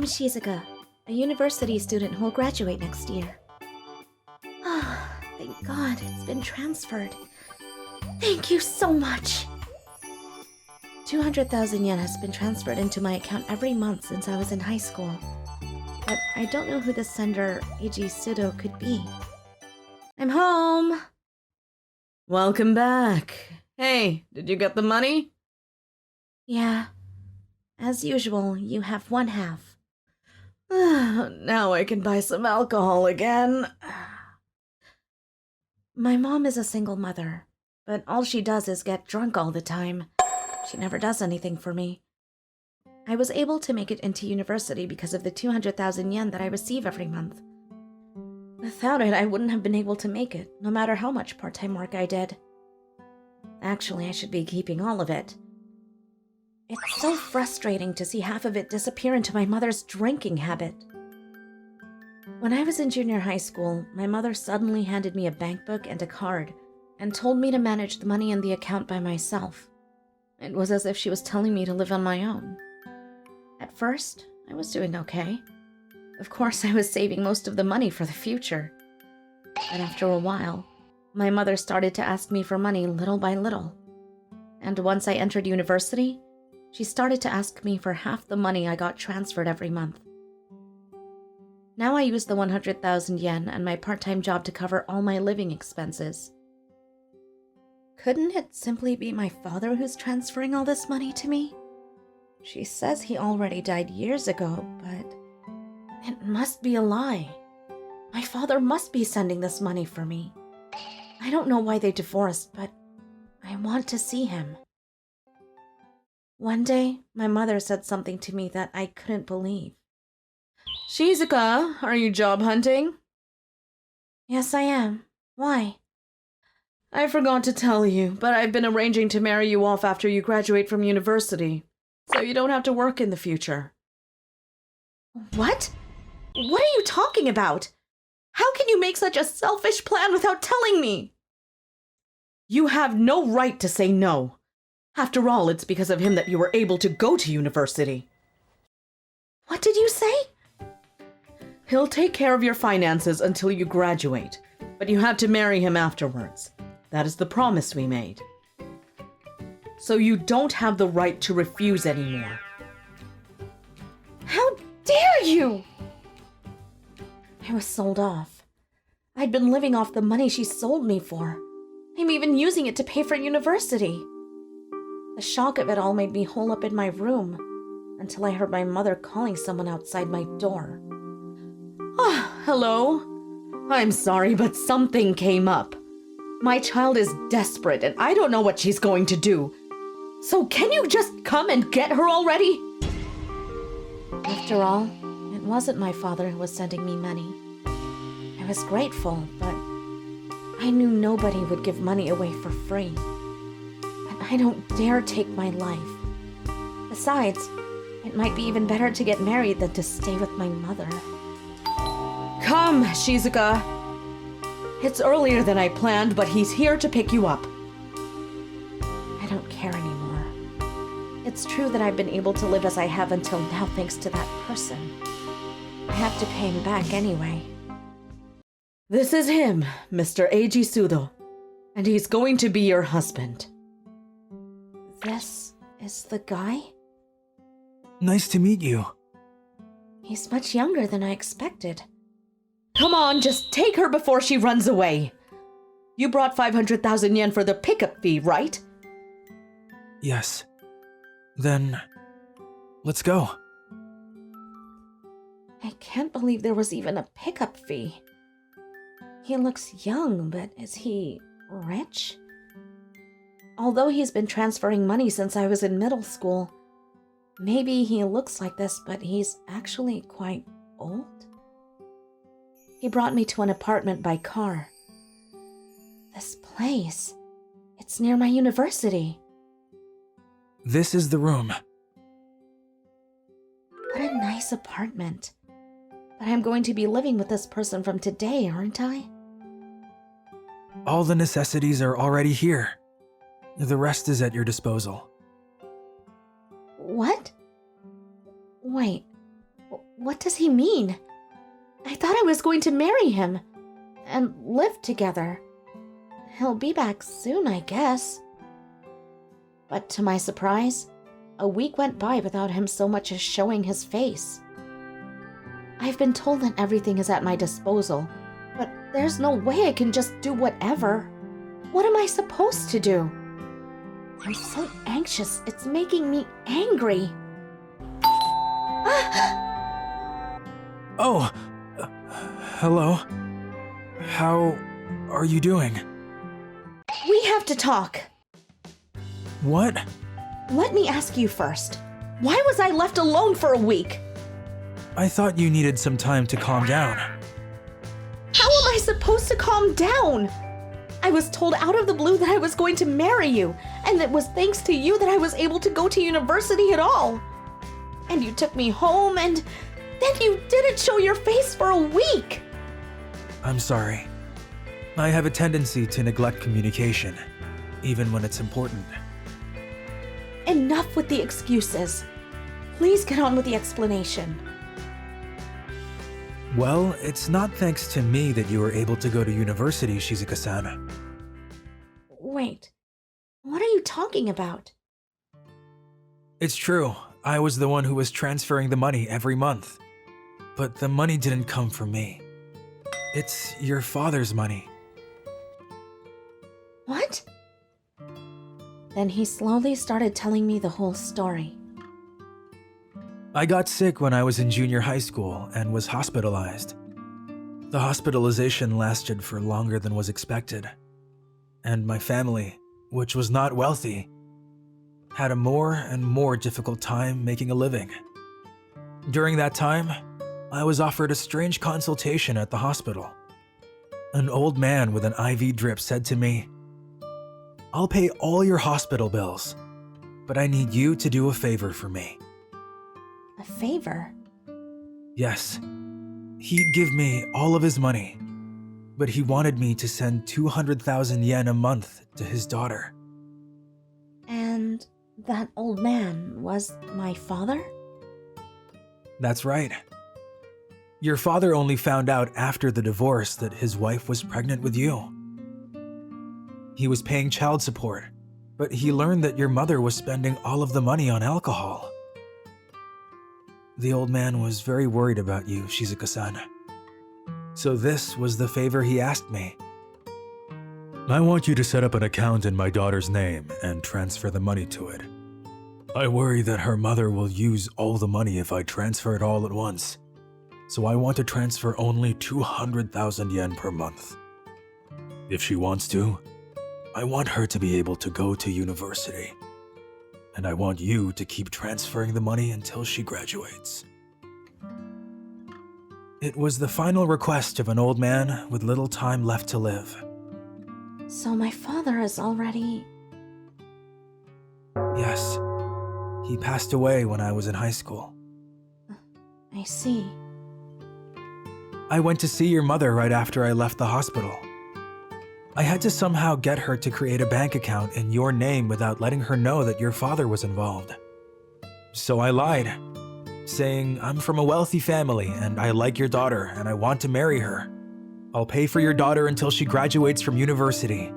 I'm Shizuka, a university student who will graduate next year. Thank God, it's been transferred. Thank you so much! 200,000 yen has been transferred into my account every month since I was in high school. But I don't know who the sender, Eiji Sudo, could be. I'm home! Welcome back. Hey, did you get the money? Yeah. As usual, you have one half. Now I can buy some alcohol again. My mom is a single mother, but all she does is get drunk all the time. She never does anything for me. I was able to make it into university because of the 200,000 yen that I receive every month. Without it, I wouldn't have been able to make it, no matter how much part-time work I did. Actually, I should be keeping all of it. It's so frustrating to see half of it disappear into my mother's drinking habit. When I was in junior high school, my mother suddenly handed me a bank book and a card and told me to manage the money in the account by myself. It was as if she was telling me to live on my own. At first, I was doing okay. Of course, I was saving most of the money for the future. But after a while, my mother started to ask me for money little by little. And once I entered university, she started to ask me for half the money I got transferred every month. Now I use the 100,000 yen and my part-time job to cover all my living expenses. Couldn't it simply be my father who's transferring all this money to me? She says he already died years ago, but it must be a lie. My father must be sending this money for me. I don't know why they divorced, but I want to see him. One day, my mother said something to me that I couldn't believe. Shizuka, are you job hunting? Yes, I am. Why? I forgot to tell you, but I've been arranging to marry you off after you graduate from university, so you don't have to work in the future. What? What are you talking about? How can you make such a selfish plan without telling me? You have no right to say no. After all, it's because of him that you were able to go to university. What did you say? He'll take care of your finances until you graduate, but you have to marry him afterwards. That is the promise we made. So you don't have the right to refuse anymore. How dare you! I was sold off. I'd been living off the money she sold me for. I'm even using it to pay for university. The shock of it all made me hole up in my room until I heard my mother calling someone outside my door. Hello? I'm sorry, but something came up. My child is desperate and I don't know what she's going to do. So can you just come and get her already? After all, it wasn't my father who was sending me money. I was grateful, but I knew nobody would give money away for free. And I don't dare take my life. Besides, it might be even better to get married than to stay with my mother. Come, Shizuka. It's earlier than I planned, but he's here to pick you up. I don't care anymore. It's true that I've been able to live as I have until now thanks to that person. I have to pay him back anyway. This is him, Mr. Eiji Sudo, and he's going to be your husband. This is the guy? Nice to meet you. He's much younger than I expected. Come on, just take her before she runs away. You brought 500,000 yen for the pickup fee, right? Yes. Then, let's go. I can't believe there was even a pickup fee. He looks young, but is he rich? Although he's been transferring money since I was in middle school, maybe he looks like this, but he's actually quite old. He brought me to an apartment by car. This place, it's near my university. This is the room. What a nice apartment. But I'm going to be living with this person from today, aren't I? All the necessities are already here. The rest is at your disposal. What? Wait, What does he mean? I thought I was going to marry him and live together. He'll be back soon, I guess. But to my surprise, a week went by without him so much as showing his face. I've been told that everything is at my disposal, but there's no way I can just do whatever. What am I supposed to do? I'm so anxious, it's making me angry. Oh, hello. How are you doing? We have to talk. What? Let me ask you first. Why was I left alone for a week? I thought you needed some time to calm down. How am I supposed to calm down? I was told out of the blue that I was going to marry you, and it was thanks to you that I was able to go to university at all. And you took me home, and then you didn't show your face for a week. I'm sorry. I have a tendency to neglect communication, even when it's important. Enough with the excuses. Please get on with the explanation. Well, it's not thanks to me that you were able to go to university, Shizuka-san. Wait, what are you talking about? It's true, I was the one who was transferring the money every month. But the money didn't come from me. It's your father's money. What? Then he slowly started telling me the whole story. I got sick when I was in junior high school and was hospitalized. The hospitalization lasted for longer than was expected. And my family, which was not wealthy, had a more and more difficult time making a living. During that time, I was offered a strange consultation at the hospital. An old man with an IV drip said to me, "I'll pay all your hospital bills, but I need you to do a favor for me." A favor? Yes, he'd give me all of his money, but he wanted me to send 200,000 yen a month to his daughter. And that old man was my father? That's right. Your father only found out after the divorce that his wife was pregnant with you. He was paying child support, but he learned that your mother was spending all of the money on alcohol. The old man was very worried about you, Shizuka-san. So this was the favor he asked me. I want you to set up an account in my daughter's name and transfer the money to it. I worry that her mother will use all the money if I transfer it all at once. So I want to transfer only 200,000 yen per month. If she wants to, I want her to be able to go to university. And I want you to keep transferring the money until she graduates. It was the final request of an old man with little time left to live. So my father is already... Yes, he passed away when I was in high school. I see. I went to see your mother right after I left the hospital. I had to somehow get her to create a bank account in your name without letting her know that your father was involved. So I lied, saying I'm from a wealthy family and I like your daughter and I want to marry her. I'll pay for your daughter until she graduates from university,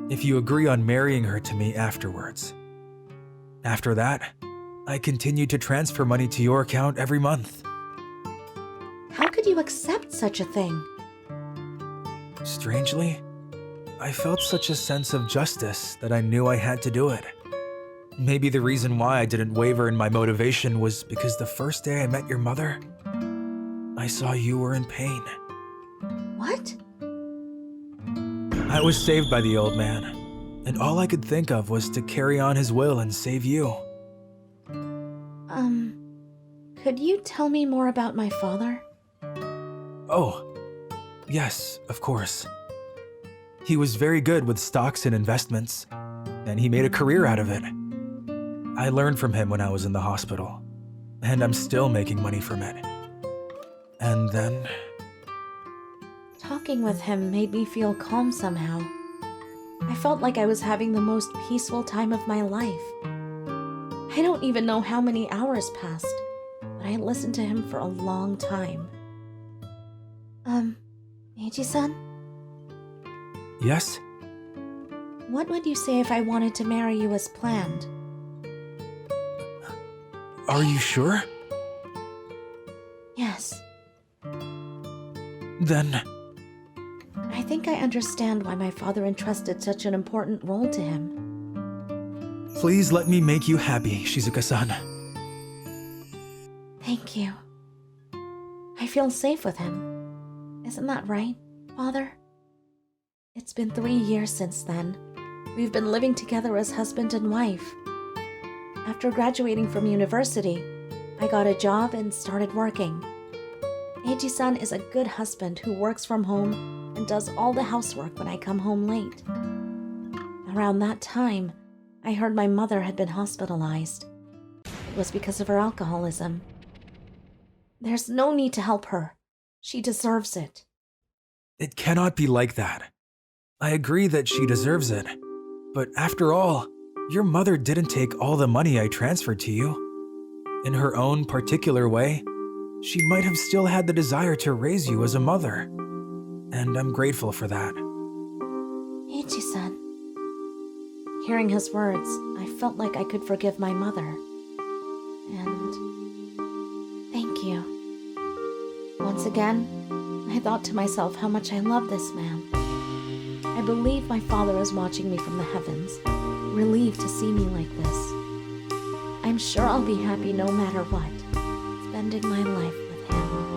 if you agree on marrying her to me afterwards. After that, I continued to transfer money to your account every month. How could you accept such a thing? Strangely, I felt such a sense of justice that I knew I had to do it. Maybe the reason why I didn't waver in my motivation was because the first day I met your mother, I saw you were in pain. What? I was saved by the old man, and all I could think of was to carry on his will and save you. Could you tell me more about my father? Oh, yes, of course. He was very good with stocks and investments, and he made a career out of it. I learned from him when I was in the hospital, and I'm still making money from it. And then... Talking with him made me feel calm somehow. I felt like I was having the most peaceful time of my life. I don't even know how many hours passed, but I listened to him for a long time. Meiji-san? Yes? What would you say if I wanted to marry you as planned? Are you sure? Yes. Then, I think I understand why my father entrusted such an important role to him. please let me make you happy, Shizuka-san. Thank you. I feel safe with him. Isn't that right, Father? It's been 3 years since then. We've been living together as husband and wife. After graduating from university, I got a job and started working. Eiji-san is a good husband who works from home and does all the housework when I come home late. Around that time, I heard my mother had been hospitalized. It was because of her alcoholism. There's no need to help her. She deserves it. It cannot be like that. I agree that she deserves it. But after all, your mother didn't take all the money I transferred to you. In her own particular way, she might have still had the desire to raise you as a mother. And I'm grateful for that. Eiji-san. Hearing his words, I felt like I could forgive my mother. And thank you. Once again, I thought to myself how much I love this man. I believe my father is watching me from the heavens, relieved to see me like this. I'm sure I'll be happy no matter what, spending my life with him.